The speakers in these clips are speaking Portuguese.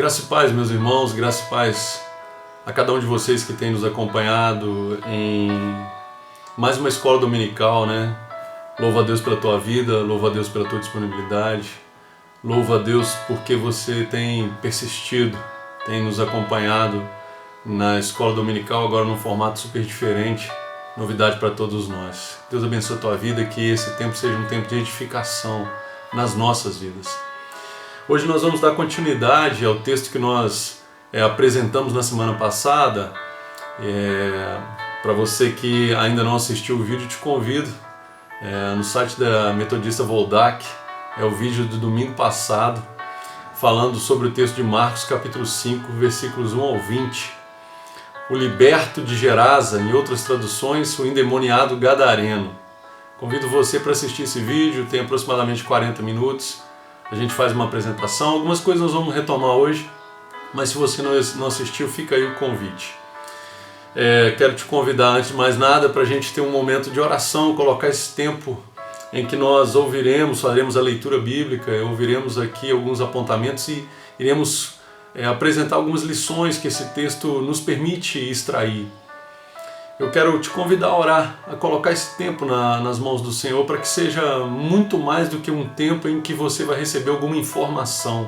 Graça e paz, meus irmãos, graça e paz a cada um de vocês que tem nos acompanhado em mais uma escola dominical, né? Louva a Deus pela tua vida, louva a Deus pela tua disponibilidade, louva a Deus porque você tem persistido, tem nos acompanhado na escola dominical, agora num formato super diferente, novidade para todos nós. Deus abençoe a tua vida, que esse tempo seja um tempo de edificação nas nossas vidas. Hoje nós vamos dar continuidade ao texto que nós apresentamos na semana passada. Para você que ainda não assistiu o vídeo, te convido no site da Metodista Voldac, é o vídeo do domingo passado, falando sobre o texto de Marcos capítulo 5, versículos 1 ao 20. O liberto de Gerasa, em outras traduções, o endemoniado gadareno. Convido você para assistir esse vídeo, tem aproximadamente 40 minutos. A gente faz uma apresentação, algumas coisas nós vamos retomar hoje, mas se você não assistiu, fica aí o convite. Quero te convidar, antes de mais nada, para a gente ter um momento de oração, colocar esse tempo em que nós faremos a leitura bíblica, ouviremos aqui alguns apontamentos e iremos apresentar algumas lições que esse texto nos permite extrair. Eu quero te convidar a orar, a colocar esse tempo nas mãos do Senhor, para que seja muito mais do que um tempo em que você vai receber alguma informação,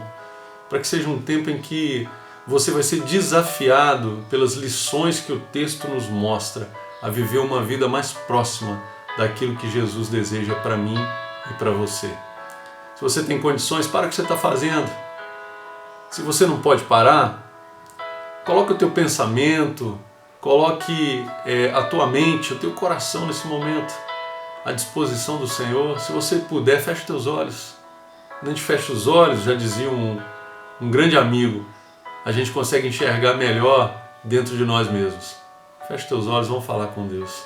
para que seja um tempo em que você vai ser desafiado pelas lições que o texto nos mostra, a viver uma vida mais próxima daquilo que Jesus deseja para mim e para você. Se você tem condições, para o que você está fazendo. Se você não pode parar, coloque o teu pensamento, coloque a tua mente, o teu coração nesse momento à disposição do Senhor. Se você puder, feche os teus olhos. Quando a gente fecha os olhos, já dizia um grande amigo, a gente consegue enxergar melhor dentro de nós mesmos. Feche os teus olhos, vamos falar com Deus.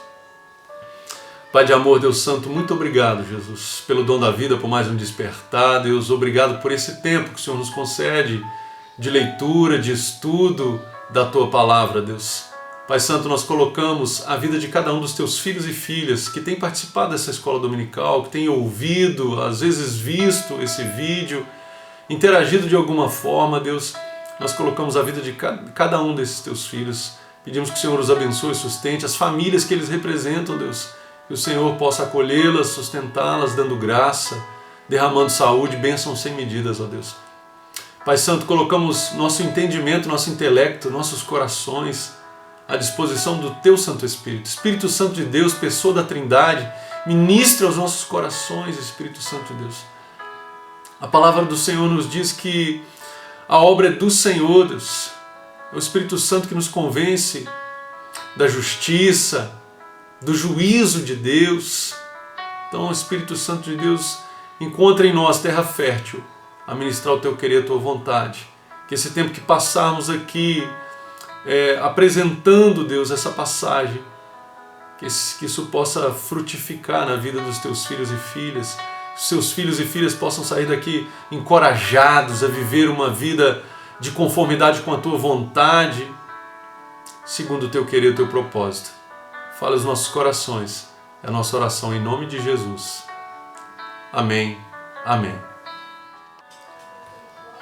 Pai de amor, Deus Santo, muito obrigado, Jesus, pelo dom da vida, por mais um despertar. Deus, obrigado por esse tempo que o Senhor nos concede de leitura, de estudo da Tua Palavra, Deus. Pai Santo, nós colocamos a vida de cada um dos Teus filhos e filhas que tem participado dessa escola dominical, que tem ouvido, às vezes visto esse vídeo, interagido de alguma forma, Deus. Nós colocamos a vida de cada um desses Teus filhos. Pedimos que o Senhor os abençoe e sustente as famílias que eles representam, Deus. Que o Senhor possa acolhê-las, sustentá-las, dando graça, derramando saúde, bênçãos sem medidas, ó Deus. Pai Santo, colocamos nosso entendimento, nosso intelecto, nossos corações à disposição do Teu Santo Espírito. Espírito Santo de Deus, pessoa da Trindade, ministra aos nossos corações, Espírito Santo de Deus. A palavra do Senhor nos diz que a obra é do Senhor, Deus. É o Espírito Santo que nos convence da justiça, do juízo de Deus. Então, o Espírito Santo de Deus encontra em nós terra fértil a ministrar o Teu querer, a Tua vontade. Que esse tempo que passarmos aqui apresentando, Deus, essa passagem, que isso possa frutificar na vida dos Teus filhos e filhas, que os Seus filhos e filhas possam sair daqui encorajados a viver uma vida de conformidade com a Tua vontade, segundo o Teu querer e o Teu propósito. Fala os nossos corações, é a nossa oração em nome de Jesus. Amém. Amém.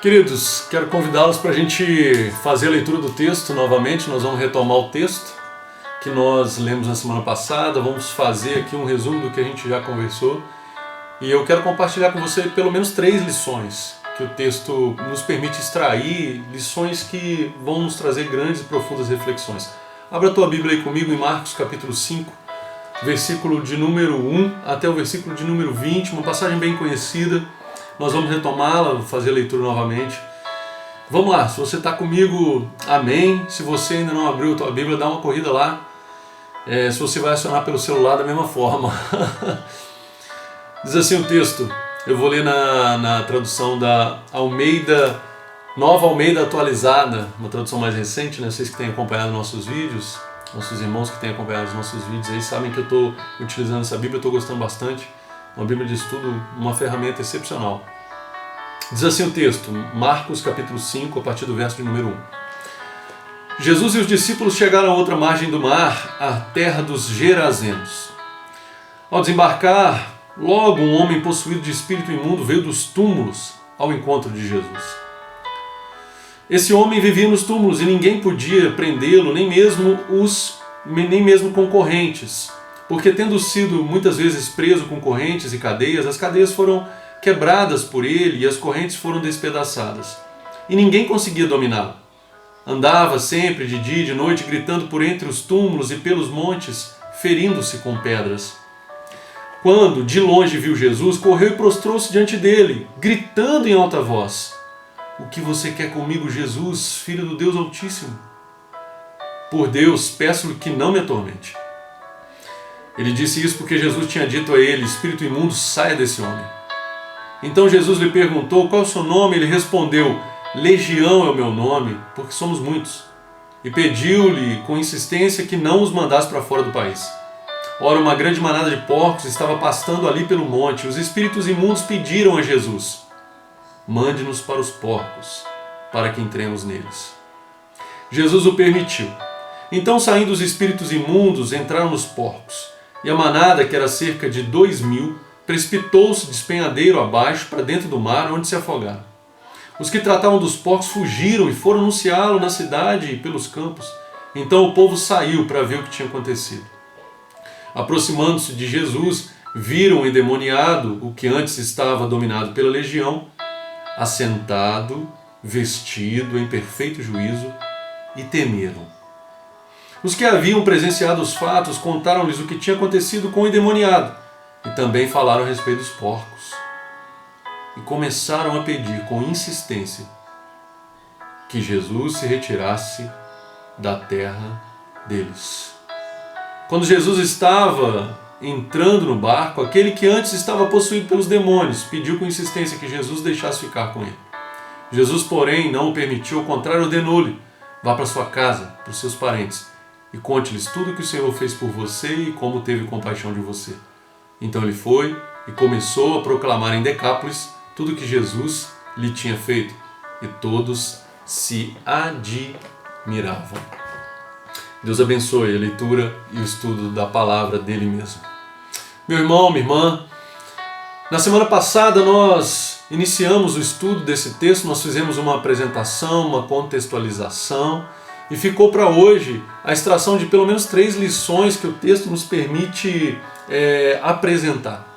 Queridos, quero convidá-los para a gente fazer a leitura do texto novamente. Nós vamos retomar o texto que nós lemos na semana passada. Vamos fazer aqui um resumo do que a gente já conversou. E eu quero compartilhar com você pelo menos 3 lições que o texto nos permite extrair, lições que vão nos trazer grandes e profundas reflexões. Abra a tua Bíblia aí comigo em Marcos capítulo 5, versículo de número 1 até o versículo de número 20, uma passagem bem conhecida. Nós vamos retomá-la, fazer a leitura novamente. Vamos lá, se você está comigo, amém. Se você ainda não abriu a tua Bíblia, dá uma corrida lá. Se você vai acionar pelo celular, da mesma forma. Diz assim o texto, eu vou ler na tradução da Almeida, Nova Almeida Atualizada, uma tradução mais recente, né? Vocês que têm acompanhado nossos vídeos, nossos irmãos que têm acompanhado os nossos vídeos aí, sabem que eu estou utilizando essa Bíblia, estou gostando bastante. Uma Bíblia de estudo, uma ferramenta excepcional. Diz assim o texto, Marcos capítulo 5, a partir do verso de número 1. Jesus e os discípulos chegaram à outra margem do mar, a terra dos Gerazenos. Ao desembarcar, logo um homem possuído de espírito imundo veio dos túmulos ao encontro de Jesus. Esse homem vivia nos túmulos e ninguém podia prendê-lo, nem mesmo concorrentes, porque tendo sido muitas vezes preso com correntes e cadeias, as cadeias foram quebradas por ele e as correntes foram despedaçadas. E ninguém conseguia dominá-lo. Andava sempre de dia e de noite gritando por entre os túmulos e pelos montes, ferindo-se com pedras. Quando de longe viu Jesus, correu e prostrou-se diante dele, gritando em alta voz: "O que você quer comigo, Jesus, Filho do Deus Altíssimo? Por Deus, peço-lhe que não me atormente." Ele disse isso porque Jesus tinha dito a ele: "Espírito imundo, saia desse homem." Então Jesus lhe perguntou: "Qual é o seu nome?" Ele respondeu: "Legião é o meu nome, porque somos muitos." E pediu-lhe com insistência que não os mandasse para fora do país. Ora, uma grande manada de porcos estava pastando ali pelo monte. Os espíritos imundos pediram a Jesus: "Mande-nos para os porcos, para que entremos neles." Jesus o permitiu. Então, saindo os espíritos imundos, entraram nos porcos. E a manada, que era cerca de 2.000, precipitou-se despenhadeiro abaixo para dentro do mar, onde se afogaram. Os que tratavam dos porcos fugiram e foram anunciá-lo na cidade e pelos campos. Então o povo saiu para ver o que tinha acontecido. Aproximando-se de Jesus, viram o endemoniado, o que antes estava dominado pela legião, assentado, vestido em perfeito juízo, e temeram. Os que haviam presenciado os fatos contaram-lhes o que tinha acontecido com o endemoniado e também falaram a respeito dos porcos. E começaram a pedir com insistência que Jesus se retirasse da terra deles. Quando Jesus estava entrando no barco, aquele que antes estava possuído pelos demônios pediu com insistência que Jesus deixasse ficar com ele. Jesus, porém, não o permitiu, ao contrário, ordenou-lhe: "Vá para sua casa, para os seus parentes, e conte-lhes tudo o que o Senhor fez por você e como teve compaixão de você." Então ele foi e começou a proclamar em Decápolis tudo o que Jesus lhe tinha feito, e todos se admiravam. Deus abençoe a leitura e o estudo da palavra dele mesmo. Meu irmão, minha irmã, na semana passada nós iniciamos o estudo desse texto, nós fizemos uma apresentação, uma contextualização, e ficou para hoje a extração de pelo menos 3 lições que o texto nos permite apresentar.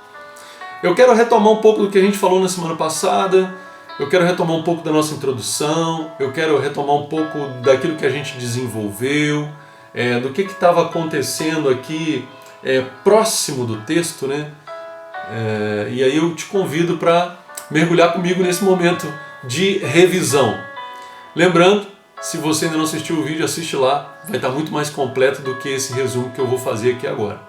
Eu quero retomar um pouco do que a gente falou na semana passada, eu quero retomar um pouco da nossa introdução, eu quero retomar um pouco daquilo que a gente desenvolveu, do que estava acontecendo aqui próximo do texto, né? E aí eu te convido para mergulhar comigo nesse momento de revisão. Lembrando, se você ainda não assistiu o vídeo, assiste lá, vai estar muito mais completo do que esse resumo que eu vou fazer aqui agora.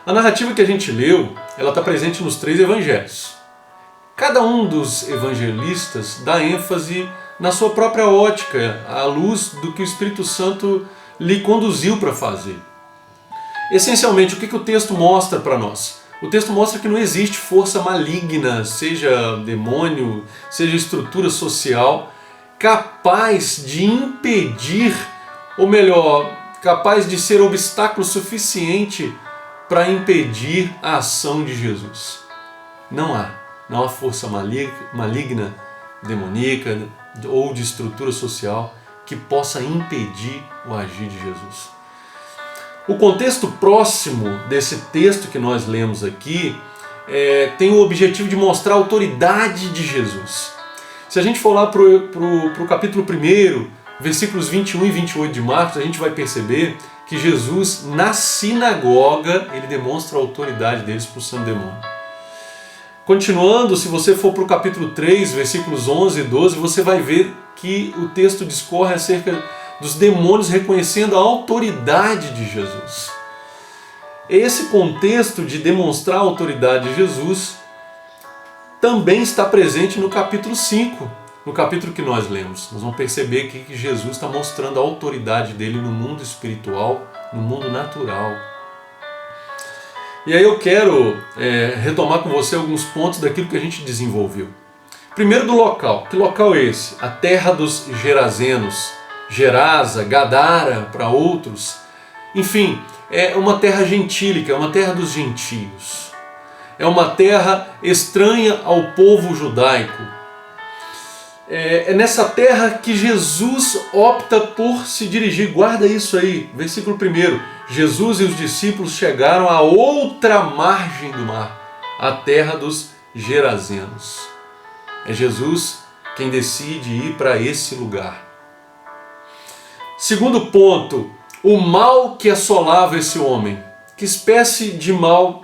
A narrativa que a gente leu, ela está presente nos 3 evangelhos. Cada um dos evangelistas dá ênfase na sua própria ótica, à luz do que o Espírito Santo lhe conduziu para fazer. Essencialmente, o que o texto mostra para nós? O texto mostra que não existe força maligna, seja demônio, seja estrutura social, capaz de impedir, ou melhor, capaz de ser obstáculo suficiente para impedir a ação de Jesus. Não há força maligna, demoníaca ou de estrutura social que possa impedir o agir de Jesus. O contexto próximo desse texto que nós lemos aqui tem o objetivo de mostrar a autoridade de Jesus. Se a gente for lá para o capítulo 1, versículos 21 e 28 de Marcos, a gente vai perceber que Jesus, na sinagoga, ele demonstra a autoridade dele expulsando demônio. Continuando, se você for para o capítulo 3, versículos 11 e 12, você vai ver que o texto discorre acerca dos demônios reconhecendo a autoridade de Jesus. Esse contexto de demonstrar a autoridade de Jesus também está presente no capítulo 5, no capítulo que nós lemos. Nós vamos perceber que Jesus está mostrando a autoridade dele no mundo espiritual, no mundo natural. E aí eu quero retomar com você alguns pontos daquilo que a gente desenvolveu. Primeiro do local. Que local é esse? A terra dos Gerazenos, Gerasa, Gadara para outros. Enfim, é uma terra gentílica, é uma terra dos gentios. É uma terra estranha ao povo judaico. é nessa terra que Jesus opta por se dirigir. Guarda isso aí, versículo 1. Jesus e os discípulos chegaram à outra margem do mar, a terra dos Gerazenos. É Jesus quem decide ir para esse lugar. Segundo ponto, o mal que assolava esse homem. Que espécie de mal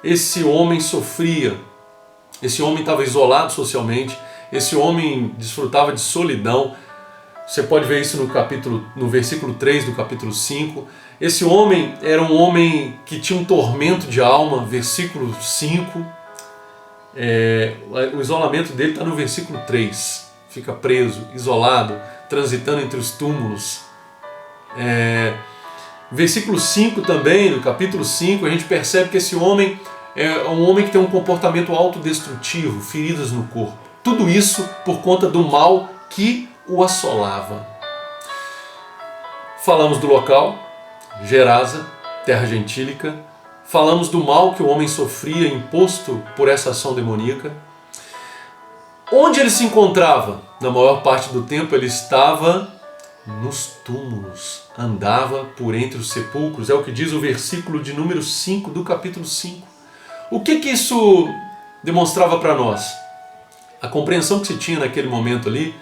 esse homem sofria? Esse homem estava isolado socialmente, esse homem desfrutava de solidão. Você pode ver isso no versículo 3 do capítulo 5. Esse homem era um homem que tinha um tormento de alma, versículo 5. O isolamento dele está no versículo 3. Fica preso, isolado, transitando entre os túmulos. Versículo 5 também, no capítulo 5, a gente percebe que esse homem é um homem que tem um comportamento autodestrutivo, feridas no corpo. Tudo isso por conta do mal que o assolava. Falamos do local, Gerasa, terra gentílica. Falamos do mal que o homem sofria imposto por essa ação demoníaca. Onde ele se encontrava? Na maior parte do tempo ele estava nos túmulos, andava por entre os sepulcros. É o que diz o versículo de número 5 do capítulo 5. O que isso demonstrava para nós? A compreensão que se tinha naquele momento ali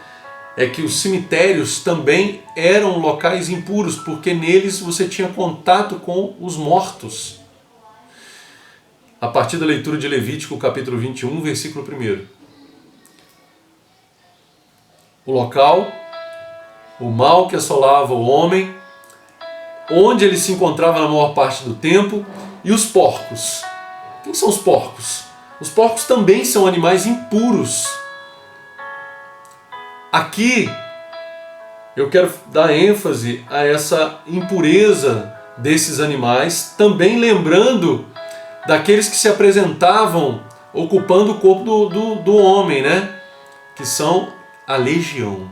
é que os cemitérios também eram locais impuros, porque neles você tinha contato com os mortos. A partir da leitura de Levítico, capítulo 21, versículo 1. O local, o mal que assolava o homem, onde ele se encontrava na maior parte do tempo, e os porcos. Quem são os porcos? Os porcos também são animais impuros. Aqui eu quero dar ênfase a essa impureza desses animais, também lembrando daqueles que se apresentavam ocupando o corpo do homem, né? Que são a legião.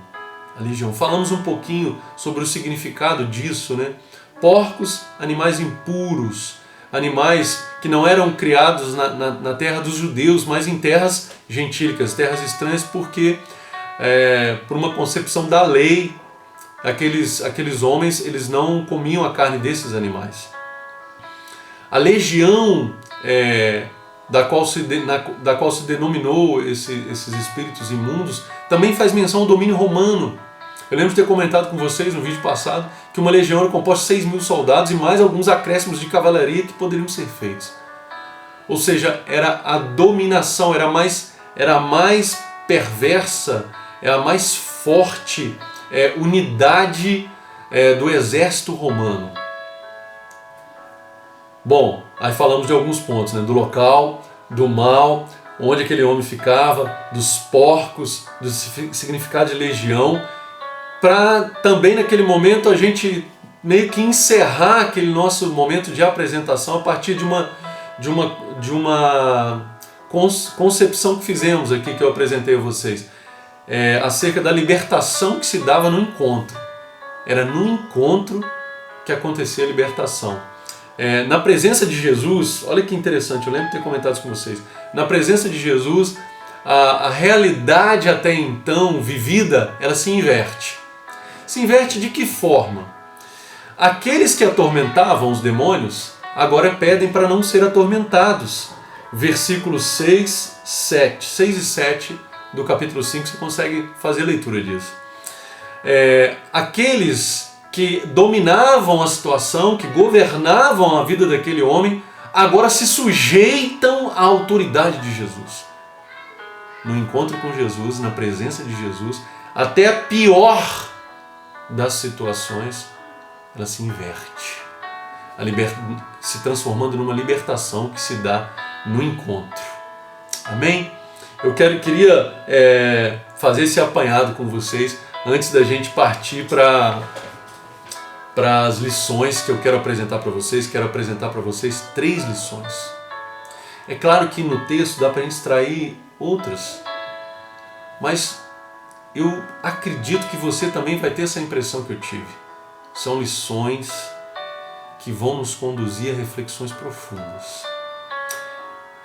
A legião. Falamos um pouquinho sobre o significado disso, né? Porcos, animais impuros, animais que não eram criados na terra dos judeus, mas em terras gentílicas, terras estranhas, porque por uma concepção da lei, aqueles homens eles não comiam a carne desses animais. A legião da qual se denominou esses espíritos imundos também faz menção ao domínio romano. Eu lembro de ter comentado com vocês no vídeo passado que uma legião era composta de 6.000 soldados e mais alguns acréscimos de cavalaria que poderiam ser feitos. Ou seja, era a dominação, era a mais perversa, era a mais forte unidade do exército romano. Bom, aí falamos de alguns pontos, né? Do local, do mal, onde aquele homem ficava, dos porcos, do significado de legião, para também naquele momento a gente meio que encerrar aquele nosso momento de apresentação a partir de uma concepção que fizemos aqui, que eu apresentei a vocês, acerca da libertação que se dava no encontro. Era no encontro que acontecia a libertação. Na presença de Jesus, olha que interessante, eu lembro de ter comentado isso com vocês, na presença de Jesus, a realidade até então vivida, ela se inverte. Se inverte de que forma? Aqueles que atormentavam os demônios, agora pedem para não ser atormentados. Versículos 6 e 7 do capítulo 5, você consegue fazer a leitura disso. Aqueles que dominavam a situação, que governavam a vida daquele homem, agora se sujeitam à autoridade de Jesus. No encontro com Jesus, na presença de Jesus, até a pior das situações, ela se inverte, se transformando numa libertação que se dá no encontro. Amém? Eu queria fazer esse apanhado com vocês antes da gente partir para as lições que eu quero apresentar para vocês. Quero apresentar para vocês 3 lições. É claro que no texto dá para a gente extrair outras, mas eu acredito que você também vai ter essa impressão que eu tive. São lições que vão nos conduzir a reflexões profundas.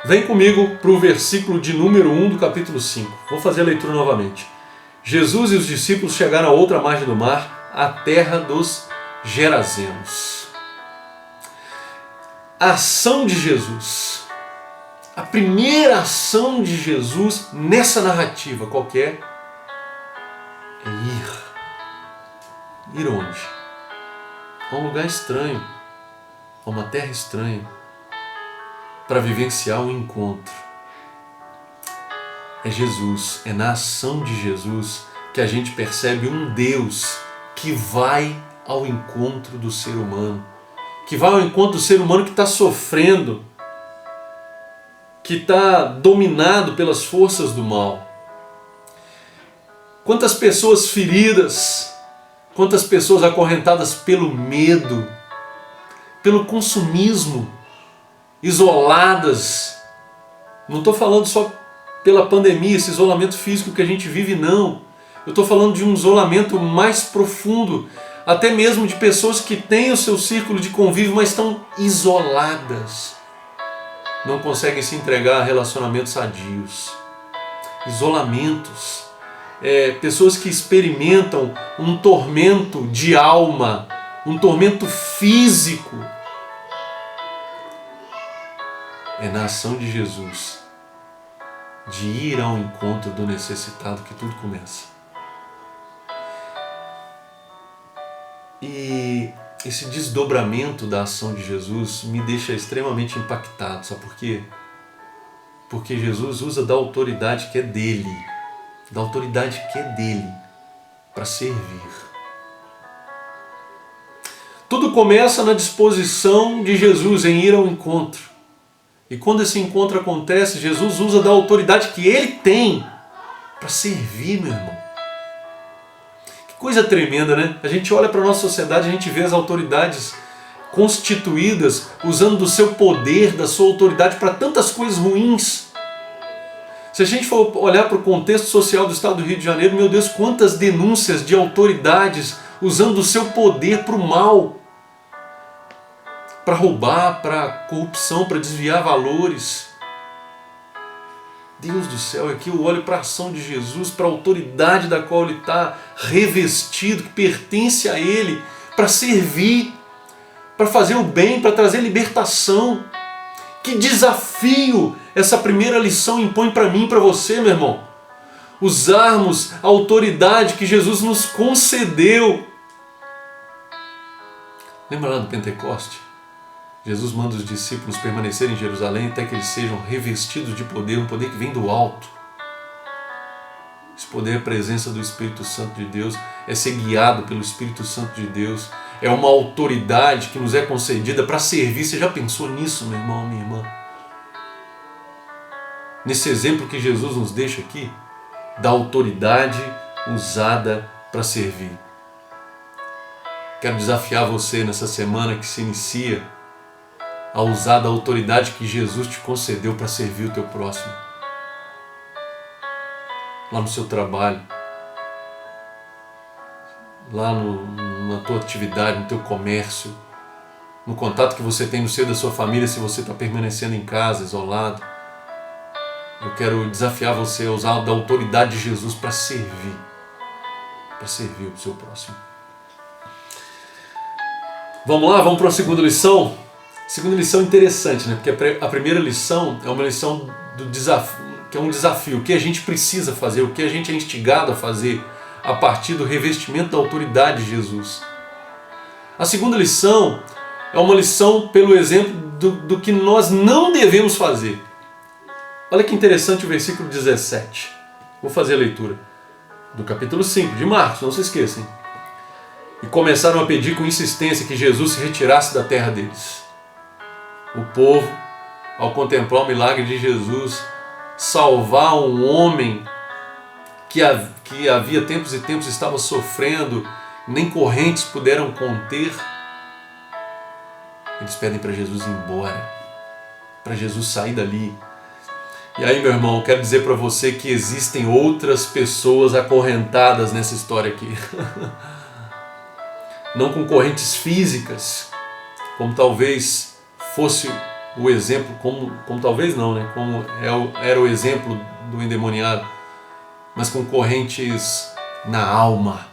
Vem comigo para o versículo de número 1 do capítulo 5. Vou fazer a leitura novamente. Jesus e os discípulos chegaram a outra margem do mar, a terra dos Gerazenos. A ação de Jesus, a primeira ação de Jesus nessa narrativa qualquer é ir. Ir onde? A um lugar estranho, a uma terra estranha, para vivenciar um encontro. É Jesus, é na ação de Jesus que a gente percebe um Deus que vai ao encontro do ser humano, que vai ao encontro do ser humano que está sofrendo, que está dominado pelas forças do mal. Quantas pessoas feridas, quantas pessoas acorrentadas pelo medo, pelo consumismo, isoladas. Não estou falando só pela pandemia, esse isolamento físico que a gente vive, não. Eu estou falando de um isolamento mais profundo, até mesmo de pessoas que têm o seu círculo de convívio, mas estão isoladas. Não conseguem se entregar a relacionamentos sadios. Isolamentos. Pessoas que experimentam um tormento de alma, um tormento físico. É na ação de Jesus, de ir ao encontro do necessitado, que tudo começa. E esse desdobramento da ação de Jesus me deixa extremamente impactado. Sabe por quê? Porque Jesus usa da autoridade que é dele, para servir. Tudo começa na disposição de Jesus em ir ao encontro. E quando esse encontro acontece, Jesus usa da autoridade que ele tem para servir, meu irmão. Que coisa tremenda, né? A gente olha para a nossa sociedade, a gente vê as autoridades constituídas, usando do seu poder, da sua autoridade para tantas coisas ruins. Se a gente for olhar para o contexto social do estado do Rio de Janeiro, meu Deus, quantas denúncias de autoridades usando do seu poder para o mal, para roubar, para corrupção, para desviar valores. Deus do céu, aqui eu olho para a ação de Jesus, para a autoridade da qual ele está revestido, que pertence a ele, para servir, para fazer o bem, para trazer libertação. Que desafio essa primeira lição impõe para mim e para você, meu irmão. Usarmos a autoridade que Jesus nos concedeu. Lembra lá do Pentecoste? Jesus manda os discípulos permanecerem em Jerusalém até que eles sejam revestidos de poder, um poder que vem do alto. Esse poder é a presença do Espírito Santo de Deus, é ser guiado pelo Espírito Santo de Deus, é uma autoridade que nos é concedida para servir. Você já pensou nisso, meu irmão, minha irmã? Nesse exemplo que Jesus nos deixa aqui, da autoridade usada para servir. Quero desafiar você nessa semana que se inicia a usar da autoridade que Jesus te concedeu para servir o teu próximo. Lá no seu trabalho, lá na tua atividade, no teu comércio, no contato que você tem no seio da sua família, se você está permanecendo em casa, isolado. Eu quero desafiar você a usar da autoridade de Jesus para servir o seu próximo. Vamos lá, vamos para a segunda lição? Segunda lição interessante, né? Porque a primeira lição é uma lição do desafio, que é um desafio, o que a gente precisa fazer, o que a gente é instigado a fazer a partir do revestimento da autoridade de Jesus. A segunda lição é uma lição pelo exemplo do que nós não devemos fazer. Olha que interessante o versículo 17. Vou fazer a leitura do capítulo 5 de Marcos, não se esqueçam. E começaram a pedir com insistência que Jesus se retirasse da terra deles. O povo, ao contemplar o milagre de Jesus, salvar um homem que havia tempos e tempos estava sofrendo, nem correntes puderam conter, eles pedem para Jesus ir embora, para Jesus sair dali. E aí, meu irmão, eu quero dizer para você que existem outras pessoas acorrentadas nessa história aqui. Não com correntes físicas, como talvez fosse o exemplo, como talvez não, né? Como era o exemplo do endemoniado, mas com correntes na alma.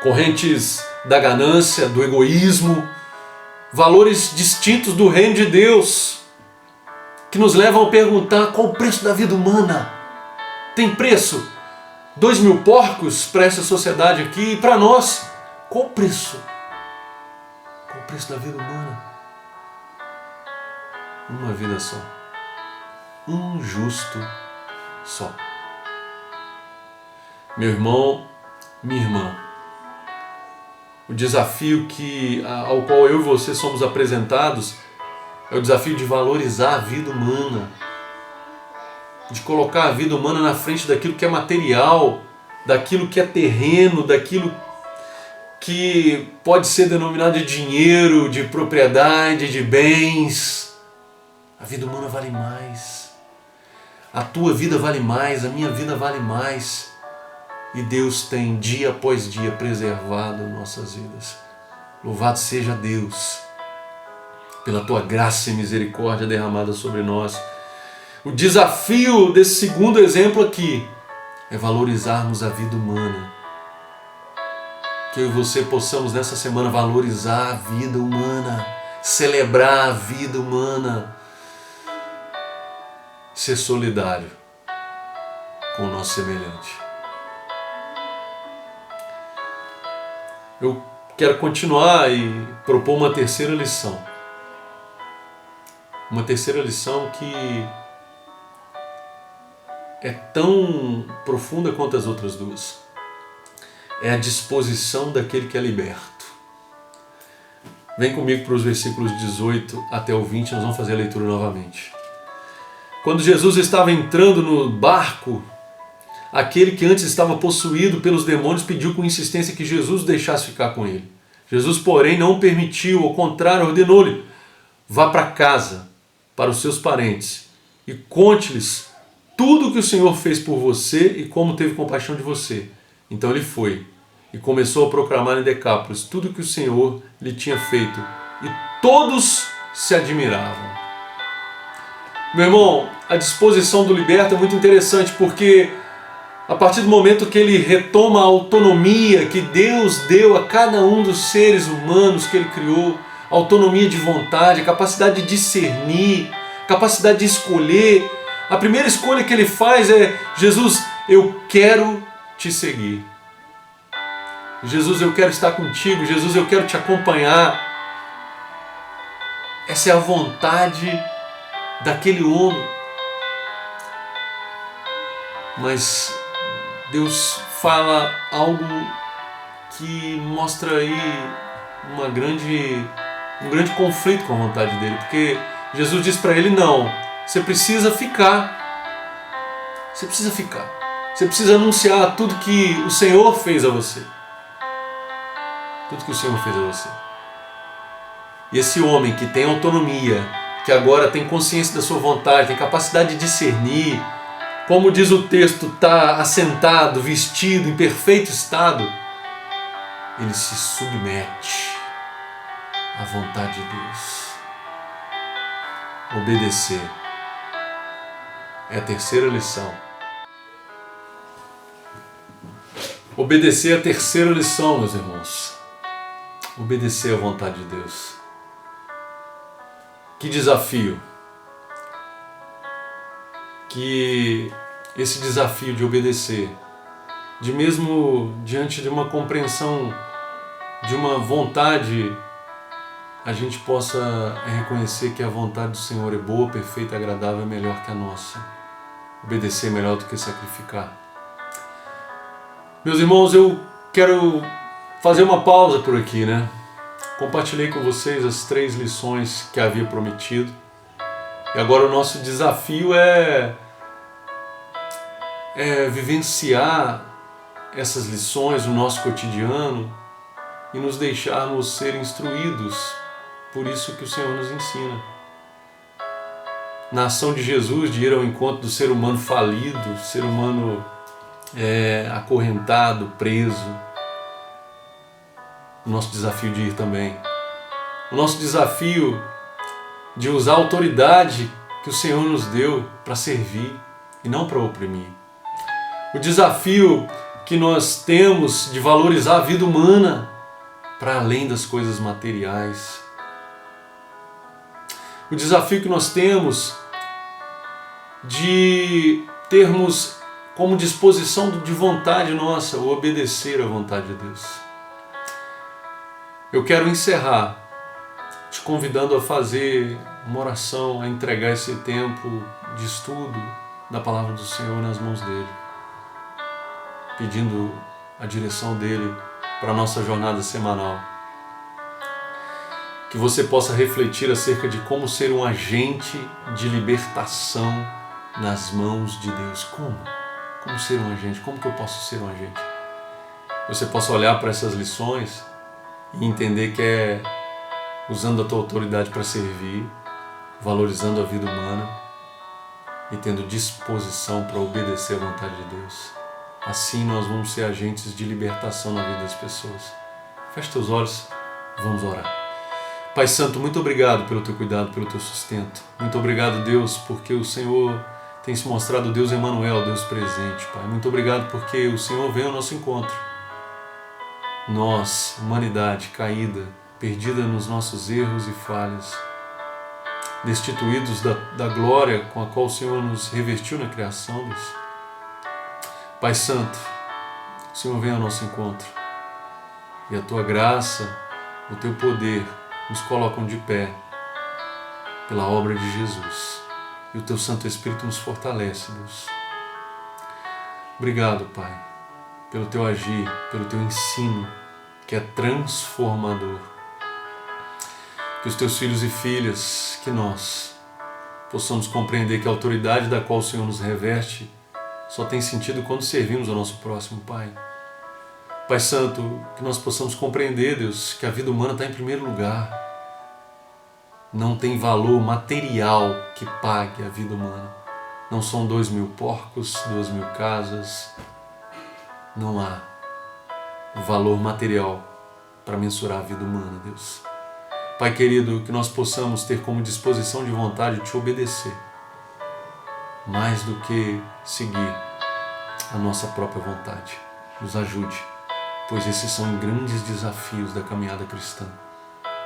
Correntes da ganância, do egoísmo, valores distintos do reino de Deus, que nos levam a perguntar qual o preço da vida humana. Tem preço? 2.000 porcos para essa sociedade aqui e para nós. Qual o preço? Qual o preço da vida humana? Uma vida só. Um justo só. Meu irmão, minha irmã, o desafio ao qual eu e você somos apresentados é o desafio de valorizar a vida humana, de colocar a vida humana na frente daquilo que é material, daquilo que é terreno, daquilo que pode ser denominado de dinheiro, de propriedade, de bens. A vida humana vale mais. A tua vida vale mais, a minha vida vale mais. E Deus tem dia após dia preservado nossas vidas. Louvado seja Deus pela tua graça e misericórdia derramada sobre nós. O desafio desse segundo exemplo aqui é valorizarmos a vida humana. Que eu e você possamos nessa semana valorizar a vida humana, celebrar a vida humana, ser solidário com o nosso semelhante. Eu quero continuar e propor uma terceira lição. Uma terceira lição que é tão profunda quanto as outras duas. É a disposição daquele que é liberto. Vem comigo para os versículos 18 até o 20, nós vamos fazer a leitura novamente. Quando Jesus estava entrando no barco, aquele que antes estava possuído pelos demônios pediu com insistência que Jesus o deixasse ficar com ele. Jesus, porém, não permitiu, ao contrário, ordenou-lhe: vá para casa, para os seus parentes, e conte-lhes tudo o que o Senhor fez por você e como teve compaixão de você. Então ele foi e começou a proclamar em Decápolis tudo o que o Senhor lhe tinha feito, e todos se admiravam. Meu irmão, a disposição do liberto é muito interessante, porque a partir do momento que ele retoma a autonomia que Deus deu a cada um dos seres humanos que ele criou, autonomia de vontade, capacidade de discernir, capacidade de escolher, a primeira escolha que ele faz é: Jesus, eu quero te seguir. Jesus, eu quero estar contigo. Jesus, eu quero te acompanhar. Essa é a vontade daquele homem. Mas Deus fala algo que mostra aí um grande conflito com a vontade dele, porque Jesus diz para ele: não, você precisa ficar. Você precisa ficar. Você precisa anunciar tudo que o Senhor fez a você. Tudo que o Senhor fez a você. E esse homem que tem autonomia, que agora tem consciência da sua vontade, tem capacidade de discernir, como diz o texto, está assentado, vestido, em perfeito estado, ele se submete à vontade de Deus. Obedecer é a terceira lição. Obedecer é a terceira lição, meus irmãos. Obedecer à vontade de Deus. Que desafio! Que esse desafio de obedecer, de mesmo diante de uma compreensão, de uma vontade, a gente possa reconhecer que a vontade do Senhor é boa, perfeita, agradável, é melhor que a nossa. Obedecer é melhor do que sacrificar. Meus irmãos, eu quero fazer uma pausa por aqui, né? Compartilhei com vocês as 3 lições que havia prometido. E agora o nosso desafio é vivenciar essas lições no nosso cotidiano e nos deixarmos ser instruídos por isso que o Senhor nos ensina. Na ação de Jesus de ir ao encontro do ser humano falido, ser humano acorrentado, preso, o nosso desafio de ir também. O nosso desafio de usar a autoridade que o Senhor nos deu para servir e não para oprimir. O O desafio que nós temos de valorizar a vida humana para além das coisas materiais. O desafio que nós temos de termos como disposição de vontade nossa o obedecer à vontade de Deus. Eu quero encerrar te convidando a fazer uma oração, a entregar esse tempo de estudo da palavra do Senhor nas mãos dele, pedindo a direção dele para a nossa jornada semanal. Que você possa refletir acerca de como ser um agente de libertação nas mãos de Deus. Como? Como ser um agente? Como que eu posso ser um agente? Você possa olhar para essas lições e entender que é usando a tua autoridade para servir, valorizando a vida humana e tendo disposição para obedecer à vontade de Deus. Assim nós vamos ser agentes de libertação na vida das pessoas. Feche teus olhos, vamos orar. Pai Santo, muito obrigado pelo teu cuidado, pelo teu sustento. Muito obrigado, Deus, porque o Senhor tem se mostrado Deus Emanuel, Deus presente, Pai. Muito obrigado porque o Senhor vem ao nosso encontro. Nós, humanidade caída, perdida nos nossos erros e falhas, destituídos da glória com a qual o Senhor nos revestiu na criação, Deus. Pai Santo, o Senhor vem ao nosso encontro e a Tua graça, o Teu poder nos colocam de pé pela obra de Jesus e o Teu Santo Espírito nos fortalece, Deus. Obrigado, Pai, pelo Teu agir, pelo Teu ensino que é transformador. Que os Teus filhos e filhas, que nós possamos compreender que a autoridade da qual o Senhor nos reveste só tem sentido quando servimos ao nosso próximo, Pai. Pai Santo, que nós possamos compreender, Deus, que a vida humana está em primeiro lugar. Não tem valor material que pague a vida humana. Não são 2.000 porcos, 2.000 casas. Não há valor material para mensurar a vida humana, Deus. Pai querido, que nós possamos ter como disposição de vontade te obedecer, mais do que seguir a nossa própria vontade. Nos ajude, pois esses são grandes desafios da caminhada cristã.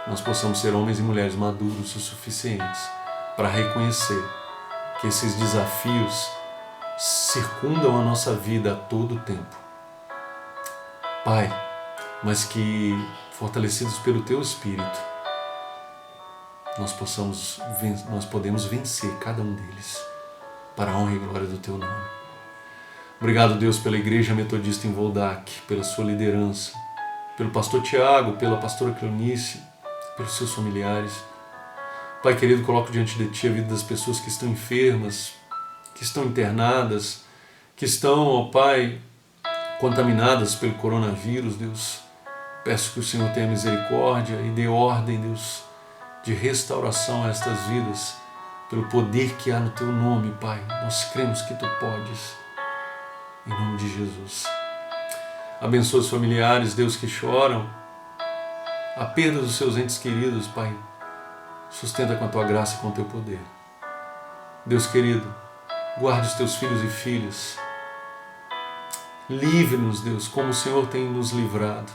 Nós possamos ser homens e mulheres maduros o suficientes para reconhecer que esses desafios circundam a nossa vida a todo tempo. Pai, mas que, fortalecidos pelo Teu Espírito, nós podemos vencer cada um deles para a honra e glória do Teu nome. Obrigado, Deus, pela Igreja Metodista em Voldac, pela sua liderança, pelo pastor Tiago, pela pastora Cleonice, pelos seus familiares. Pai querido, coloco diante de Ti a vida das pessoas que estão enfermas, que estão internadas, que estão, ó Pai, contaminadas pelo coronavírus, Deus. Peço que o Senhor tenha misericórdia e dê ordem, Deus, de restauração a estas vidas, pelo poder que há no Teu nome, Pai. Nós cremos que Tu podes, em nome de Jesus. Abençoa os familiares, Deus, que choram a perda dos seus entes queridos, Pai. Sustenta com a Tua graça e com o Teu poder. Deus querido, guarde os Teus filhos e filhas. Livre-nos, Deus, como o Senhor tem nos livrado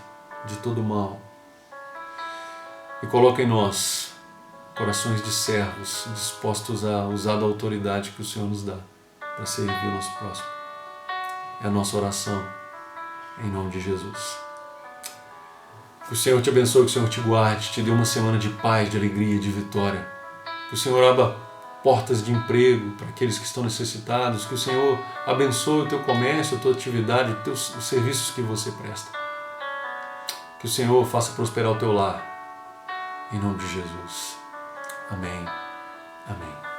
de todo mal. E coloca em nós corações de servos dispostos a usar da autoridade que o Senhor nos dá para servir o nosso próximo. É a nossa oração, em nome de Jesus. Que o Senhor te abençoe, que o Senhor te guarde, te dê uma semana de paz, de alegria, de vitória. Que o Senhor abra portas de emprego para aqueles que estão necessitados. Que o Senhor abençoe o teu comércio, a tua atividade, os serviços que você presta. Que o Senhor faça prosperar o teu lar. Em nome de Jesus. Amém. Amém.